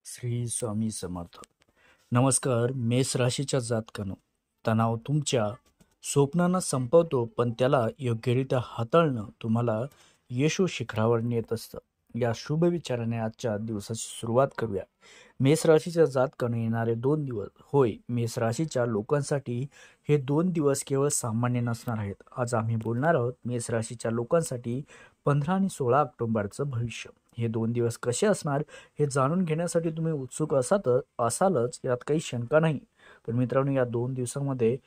श्री स्वामी समर्थ. नमस्कार. मेष राशीच्या जातकानो, तणाव तुमच्या स्वप्नांना संपवतो, पण त्याला योग्यरित्या हाताळणं तुम्हाला यशो शिखरावर नेत असतं. या शुभ विचाराने आजच्या दिवसाची सुरुवात करूया. मेष राशीच्या जातकानो, येणारे 2 दिवस, होय, मेष राशीच्या लोकांसाठी हे 2 दिवस केवळ सामान्य नसणार आहेत. आज आम्ही बोलणार आहोत मेष राशीच्या लोकांसाठी 15 आणि 16 ऑक्टोबरचं भविष्य. हे 2 दिवस कसे असणार हे जाणून घेण्यासाठी तुम्ही उत्सुक असालच, यात काही शंका नाही. पण मित्रांनो, या 2 दिवसांमध्ये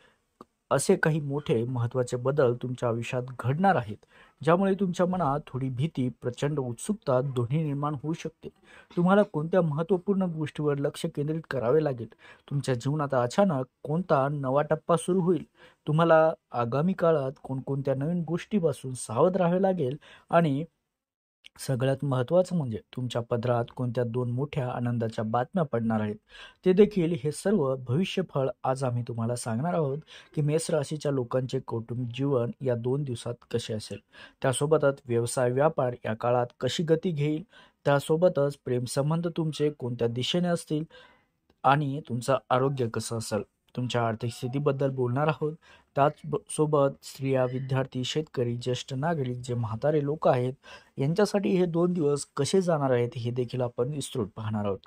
असे काही मोठे महत्त्वाचे बदल तुमच्या आयुष्यात घडणार आहेत, ज्यामुळे तुमच्या मनात थोडी भीती, प्रचंड उत्सुकता दोन्ही निर्माण होऊ शकते. तुम्हाला कोणत्या महत्त्वपूर्ण गोष्टीवर लक्ष केंद्रित करावे लागेल. तुमच्या जीवनात अचानक कोणता नवा टप्पा सुरू होईल. तुम्हाला आगामी काळात कोणकोणत्या नवीन गोष्टीपासून सावध राहावे लागेल आणि सगळ्यात महत्त्वाचं म्हणजे तुमच्या पदरात कोणत्या 2 मोठ्या आनंदाच्या बातम्या पडणार आहेत, ते देखील. हे सर्व भविष्यफळ आज आम्ही तुम्हाला सांगणार आहोत की मेष राशीच्या लोकांचे कौटुंबिक जीवन या 2 दिवसात कसे असेल. त्यासोबतच व्यवसाय व्यापार या काळात कशी गती घेईल. त्यासोबतच प्रेमसंबंध तुमचे कोणत्या दिशेने असतील आणि तुमचं आरोग्य कसं असेल. तुमच्या आर्थिक स्थितीबद्दल बोलणार आहोत. सोबत स्त्रिया, विद्यार्थी, शेतकरी, ज्येष्ठ नागरिक, जे म्हातारे लोक आहेत, यांच्यासाठी हे 2 दिवस कसे जाणार आहेत हे देखील आपण विस्तृत पाहणार आहोत.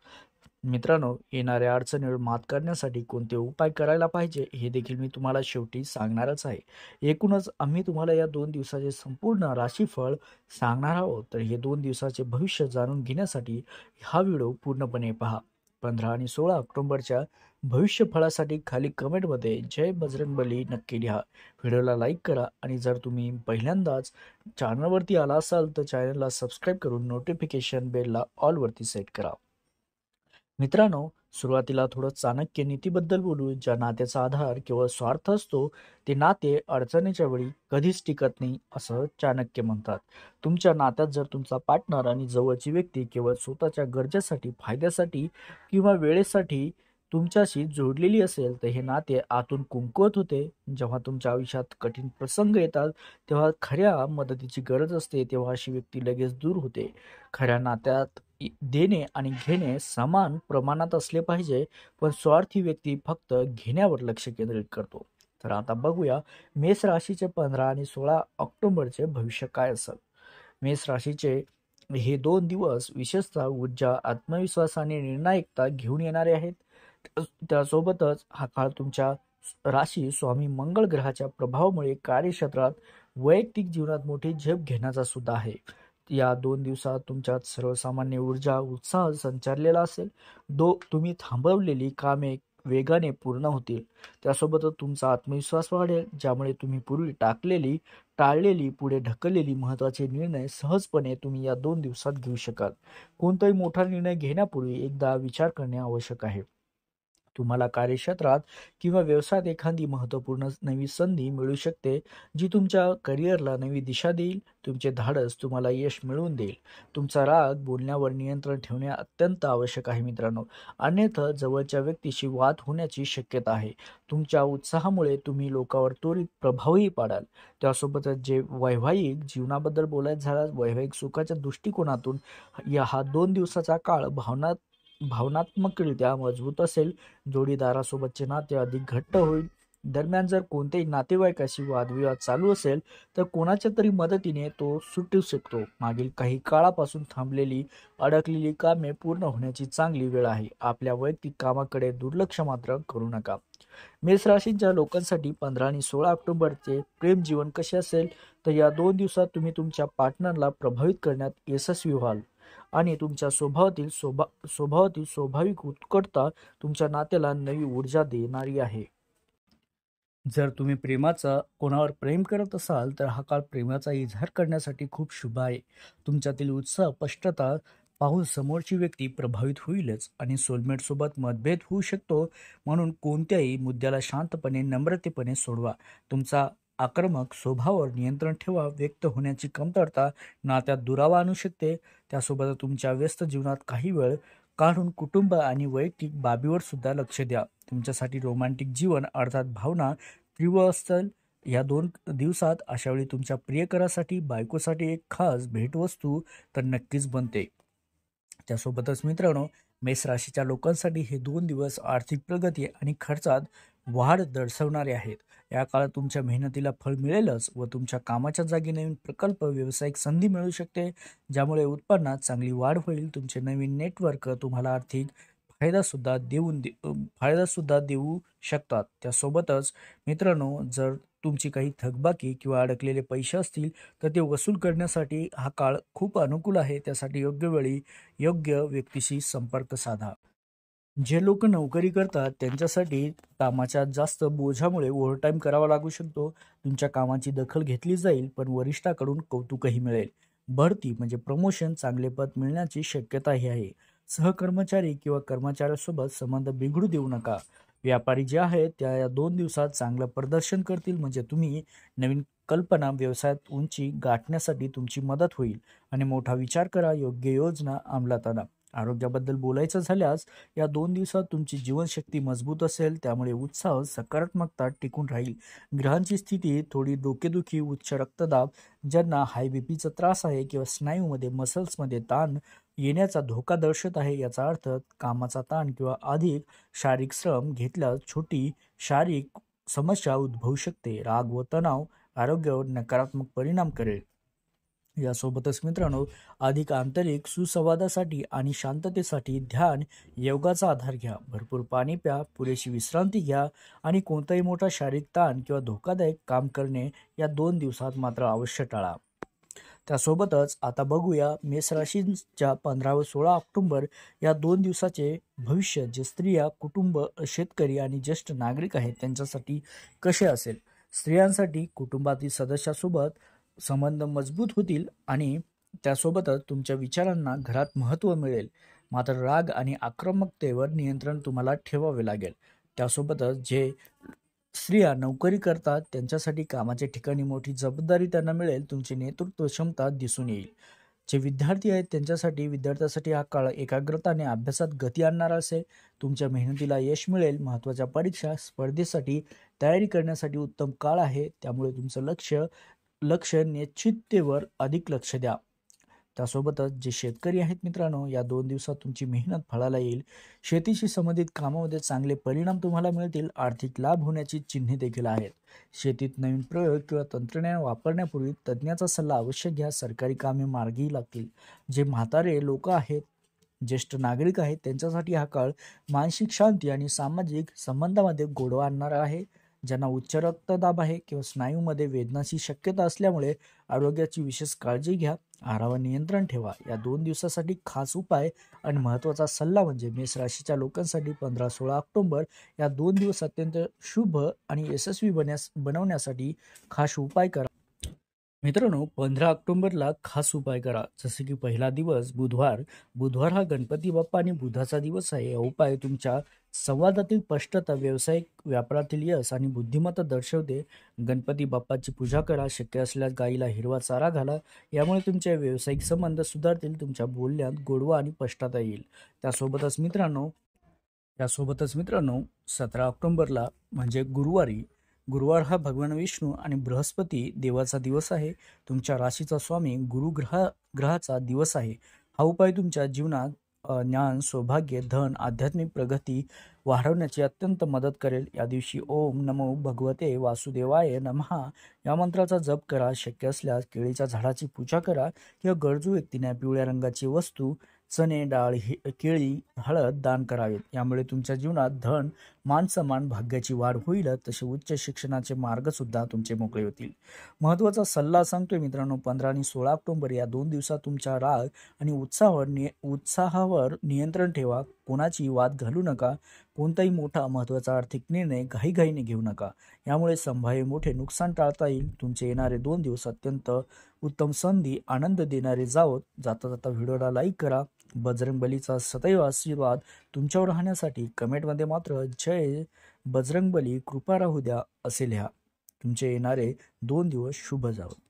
मित्रांनो, येणाऱ्या अडचणीवर मात करण्यासाठी कोणते उपाय करायला पाहिजे हे देखील मी तुम्हाला शेवटी सांगणारच आहे. एकूणच आम्ही तुम्हाला या 2 दिवसाचे संपूर्ण राशीफळ सांगणार आहोत. तर हे 2 दिवसाचे भविष्य जाणून घेण्यासाठी हा व्हिडिओ पूर्णपणे पहा. 15 आणि 16 ऑक्टोबरच्या भविष्यफळासाठी खाली कमेंटमध्ये जय बजरंगबली नक्की लिहा. व्हिडिओला लाईक करा आणि जर तुम्ही पहिल्यांदाच चॅनलवरती आला असाल तर चॅनलला सबस्क्राईब करून नोटिफिकेशन बेलला ऑलवरती सेट करा. मित्रांनो, सुरुवातीला थोडं चाणक्य नीतीबद्दल बोलू. ज्या नात्याचा आधार केवळ स्वार्थ असतो, ते नाते अडचणीच्या वेळी कधीच टिकत नाही, असं चाणक्य म्हणतात. तुमच्या नात्यात जर तुमचा पार्टनर आणि जवळची व्यक्ती केवळ स्वतःच्या गरजेसाठी, फायद्यासाठी किंवा वेळेसाठी तुमच्याशी जोडलेली असेल, तर हे नाते आतून कमकुवत होते. जेव्हा तुमच्या आयुष्यात कठीण प्रसंग येतात, तेव्हा खऱ्या मदतीची गरज असते, तेव्हा अशी व्यक्ती लगेच दूर होते. खऱ्या नात्यात देणे आणि घेणे समान प्रमाणात असले पाहिजे, पण स्वार्थी व्यक्ती फक्त घेण्यावर लक्ष केंद्रित करतो. तर आता बघूया मेष राशीचे 15 आणि 16 ऑक्टोबरचे भविष्य काय असेल. मेष राशीचे हे 2 दिवस विशेषतः ऊर्जा, आत्मविश्वास आणि निर्णायकता घेऊन येणारे आहेत. त्यासोबतच हा काळ तुमच्या राशी स्वामी मंगळ ग्रहाच्या प्रभावामुळे कार्यक्षेत्रात, वैयक्तिक जीवनात मोठी झेप घेण्याचा सुद्धा आहे. या 2 दिवसात तुमच्यात सर्वसामान्य ऊर्जा, उत्साह संचारलेला असेल. तुम्ही थांबवलेली कामे वेगाने पूर्ण होतील. त्यासोबतच तुमचा आत्मविश्वास वाढेल, ज्यामुळे तुम्ही पूर्वी टाळलेली, पुढे ढकललेली महत्त्वाचे निर्णय सहजपणे तुम्ही या 2 दिवसात घेऊ शकाल. कोणताही मोठा निर्णय घेण्यापूर्वी एकदा विचार करणे आवश्यक आहे. तुम्हाला कार्यक्षेत्रात किंवा व्यवसायात एखादी महत्त्वपूर्ण नवी संधी मिळू शकते, जी तुमच्या करिअरला नवी दिशा देईल. तुमचे धाडस तुम्हाला यश मिळवून देईल. तुमचा राग, बोलण्यावर नियंत्रण ठेवणे अत्यंत आवश्यक आहे मित्रांनो, अन्यथा जवळच्या व्यक्तीशी वाद होण्याची शक्यता आहे. तुमच्या उत्साहामुळे तुम्ही लोकांवर त्वरित प्रभावही पाडाल. त्यासोबतच जे वैवाहिक जीवनाबद्दल बोलायचं झालं, वैवाहिक सुखाच्या दृष्टिकोनातून हा 2 दिवसाचा काळ भावनात्मकरित्या मजबूत असेल. जोडीदारासोबतचे नाते अधिक घट्ट होईल. दरम्यान जर कोणत्याही नातेवाईकाशी वादविवाद चालू असेल, तर कोणाच्या तरी मदतीने तो सुटू शकतो. मागील काही काळापासून थांबलेली, अडकलेली कामे पूर्ण होण्याची चांगली वेळ आहे. आपल्या वैयक्तिक कामाकडे दुर्लक्ष मात्र करू नका. मेष राशीच्या लोकांसाठी 15 आणि 16 ऑक्टोबरचे प्रेम जीवन कसे असेल, तर या 2 दिवसात तुम्ही तुमच्या पार्टनरला प्रभावित करण्यात यशस्वी व्हाल आणि तुमच्या स्वभावातील स्वाभाविक उत्कटता तुमच्या नात्याला नवी ऊर्जा देणारी आहे. जर तुम्ही कोणावर प्रेम करत असाल, तर हा काळ प्रेमाचा इजहार करण्यासाठी खूप शुभ आहे. तुमच्यातील उत्साह, स्पष्टता पाहून समोरची व्यक्ती प्रभावित होईलच आणि सोबत मतभेद होऊ शकतो. म्हणून कोणत्याही मुद्द्याला शांतपणे, नम्रतेपणे सोडवा. तुमचा आक्रमक स्वभावावर नियंत्रण ठेवा. व्यक्त होण्याची कमतरता नात्यात दुरावा आणू शकते. त्यासोबत तुमच्या व्यस्त जीवनात काही वेळ काढून कुटुंब आणि वैयक्तिक बाबीवर सुद्धा लक्ष द्या. तुमच्यासाठी रोमॅन्टिक जीवन, अर्थात भावना, तीव्र असेल. या 2 दिवसात अशावेळी तुमच्या प्रियकरासाठी, बायकोसाठी एक खास भेटवस्तू तर नक्कीच बनते. त्यासोबतच मित्रांनो, मेष राशीच्या लोकांसाठी हे 2 दिवस आर्थिक प्रगती आणि खर्चात वाढ दर्शवणारे आहेत. या काळात तुमच्या मेहनतीला फळ मिळेलच व तुमच्या कामाच्या जागी नवीन प्रकल्प, व्यावसायिक संधी मिळू शकते, ज्यामुळे उत्पन्नात चांगली वाढ होईल. तुमचे नवीन नेटवर्क तुम्हाला आर्थिक फायदा सुद्धा देऊ शकतात. त्यासोबतच मित्रांनो, जर तुमची काही थकबाकी किंवा अडकलेले पैसे असतील, तर ते वसूल करण्यासाठी हा काळ खूप अनुकूल आहे. त्यासाठी योग्य वेळी योग्य व्यक्तीशी संपर्क साधा. जे लोक नोकरी करतात त्यांच्यासाठी कामाच्या जास्त बोझामुळे ओव्हरटाईम करावा लागू शकतो. तुमच्या कामाची दखल घेतली जाईल, पण वरिष्ठाकडून कौतुकही मिळेल. बढती म्हणजे प्रमोशन, चांगले पद मिळण्याची शक्यताही आहे. सहकर्मचारी किंवा कर्मचाऱ्यासोबत संबंध बिघडू देऊ नका. व्यापारी जे आहेत त्या या 2 दिवसात चांगलं प्रदर्शन करतील, म्हणजे तुम्ही नवीन कल्पना व्यवसायात उंची गाठण्यासाठी तुमची मदत होईल. आणि मोठा विचार करा, योग्य योजना अंमलात आणा. आरोग्याबद्दल बोलायचं झाल्यास, या 2 दिवसात तुमची जीवनशक्ती मजबूत असेल, त्यामुळे उत्साह, सकारात्मकता टिकून राहील. ग्रहांची स्थिती थोडी डोकेदुखी, उच्च रक्तदाब, ज्यांना हाय बीपीचा त्रास आहे किंवा स्नायूमध्ये मसल्समध्ये ताण येण्याचा धोका दर्शवत आहे. याचा अर्थ कामाचा ताण किंवा अधिक शारीरिक श्रम घेतल्यास छोटी शारीरिक समस्या उद्भवू शकते. राग व तणाव आरोग्यावर नकारात्मक परिणाम करेल. यासोबतच मित्रांनो, अधिक आंतरिक सुसंवादासाठी आणि शांततेसाठी ध्यान, योगाचा आधार घ्या. भरपूर पाणी प्या, पुरेशी विश्रांती घ्या आणि कोणताही मोठा शारीरिक ताण किंवा धोकादायक काम करणे या 2 दिवसात मात्र अवश्य टाळा. त्यासोबतच आता बघूया मेष राशीच्या 15 व 16 ऑक्टोबर या 2 दिवसाचे भविष्य, जे स्त्रिया, कुटुंब, शेतकरी आणि ज्येष्ठ नागरिक आहेत त्यांच्यासाठी कसे असेल. स्त्रियांसाठी कुटुंबातील सदस्यासोबत संबंध मजबूत होतील आणि त्यासोबतच तुमच्या विचारांना घरात महत्त्व मिळेल. मात्र राग आणि आक्रमकतेवर नियंत्रण तुम्हाला ठेवावे लागेल. त्यासोबतच जे स्त्रिया नोकरी करतात त्यांच्यासाठी कामाच्या ठिकाणी मोठी जबाबदारी त्यांना मिळेल. तुमची नेतृत्व क्षमता दिसून येईल. जे विद्यार्थ्यासाठी हा काळ एकाग्रता आणि अभ्यासात गती आणणारा असेल. तुमच्या मेहनतीला यश मिळेल. महत्त्वाच्या परीक्षा, स्पर्धेसाठी तयारी करण्यासाठी उत्तम काळ आहे. त्यामुळे तुमचं लक्ष निश्चिततेवर अधिक लक्ष द्या. त्यासोबतच जे शेतकरी आहेत मित्रांनो, या 2 दिवसात तुमची मेहनत फळाला येईल. शेतीशी संबंधित कामामध्ये चांगले परिणाम तुम्हाला मिळतील. आर्थिक लाभ होण्याची चिन्हे देखील आहेत. शेतीत नवीन प्रयोग किंवा तंत्रज्ञान वापरण्यापूर्वी तज्ज्ञाचा सल्ला अवश्य घ्या. सरकारी कामे मार्गी लागतील. जे म्हातारे लोक आहेत, ज्येष्ठ नागरिक आहेत, त्यांच्यासाठी हा काळ मानसिक शांती आणि सामाजिक संबंधामध्ये गोडवा आणणारा आहे. ज्यांना उच्च रक्तदाब आहे किंवा स्नायूमध्ये वेदनाची शक्यता असल्यामुळे आरोग्याची विशेष काळजी घ्या. आहारावर नियंत्रण ठेवा. या 2 दिवसासाठी खास उपाय आणि महत्त्वाचा सल्ला म्हणजे मेष राशीच्या लोकांसाठी 15-16 ऑक्टोबर या 2 दिवस अत्यंत शुभ आणि यशस्वी बनवण्यासाठी खास उपाय करा. मित्रांनो, 15 ऑक्टोबरला खास उपाय करा. जसे की पहिला दिवस बुधवार हा गणपती बाप्पा आणि बुधाचा दिवस आहे. हा उपाय तुमच्या संवादातील स्पष्टता, व्यावसायिक व्यापारातील यश आणि बुद्धिमत्ता दर्शवते. गणपती बाप्पाची पूजा करा. शक्य असल्यास गाईला हिरवा चारा घाला. यामुळे तुमचे व्यावसायिक संबंध सुधारतील. तुमच्या बोलण्यात गोडवा आणि स्पष्टता येईल. त्यासोबतच मित्रांनो, 17 ऑक्टोबरला म्हणजे गुरुवार हा भगवान विष्णू आणि बृहस्पती देवाचा दिवस आहे. तुमच्या राशीचा स्वामी ग्रहाचा दिवस आहे. हा उपाय तुमच्या जीवनात ज्ञान, सौभाग्य, धन, आध्यात्मिक प्रगती वाढवण्याची अत्यंत मदत करेल. या दिवशी ओम नमो भगवते वासुदेवाय नमः या मंत्राचा जप करा. शक्य असल्यास केळीच्या झाडाची पूजा करा किंवा गरजू व्यक्तीने पिवळ्या रंगाची वस्तू, चणे, डाळ, केळी, हळद दान करावेत. यामुळे तुमच्या जीवनात धन, मान सन्मान, भाग्याची वाढ होईल. तसे उच्च शिक्षणाचे मार्ग सुद्धा तुमचे मोकळे होतील. महत्त्वाचा सल्ला सांगतोय मित्रांनो, 15 आणि 16 ऑक्टोबर या 2 दिवसात तुमच्या राग आणि उत्साहावर नियंत्रण ठेवा. कोणाची वाद घालू नका. कोणताही मोठा महत्त्वाचा आर्थिक निर्णय घाईघाईने घेऊ नका. यामुळे संभाव्य मोठे नुकसान टाळता येईल. तुमचे येणारे 2 दिवस अत्यंत उत्तम संधी, आनंद देणारे जावोत. जाता जाता व्हिडिओला लाईक करा. बजरंगबलीचा सदैव आशीर्वाद तुमच्यावर राहण्यासाठी कमेंटमध्ये मात्र जय बजरंगबली, कृपा राहू द्या असे लिहा. तुमचे येणारे 2 दिवस शुभ जावोत.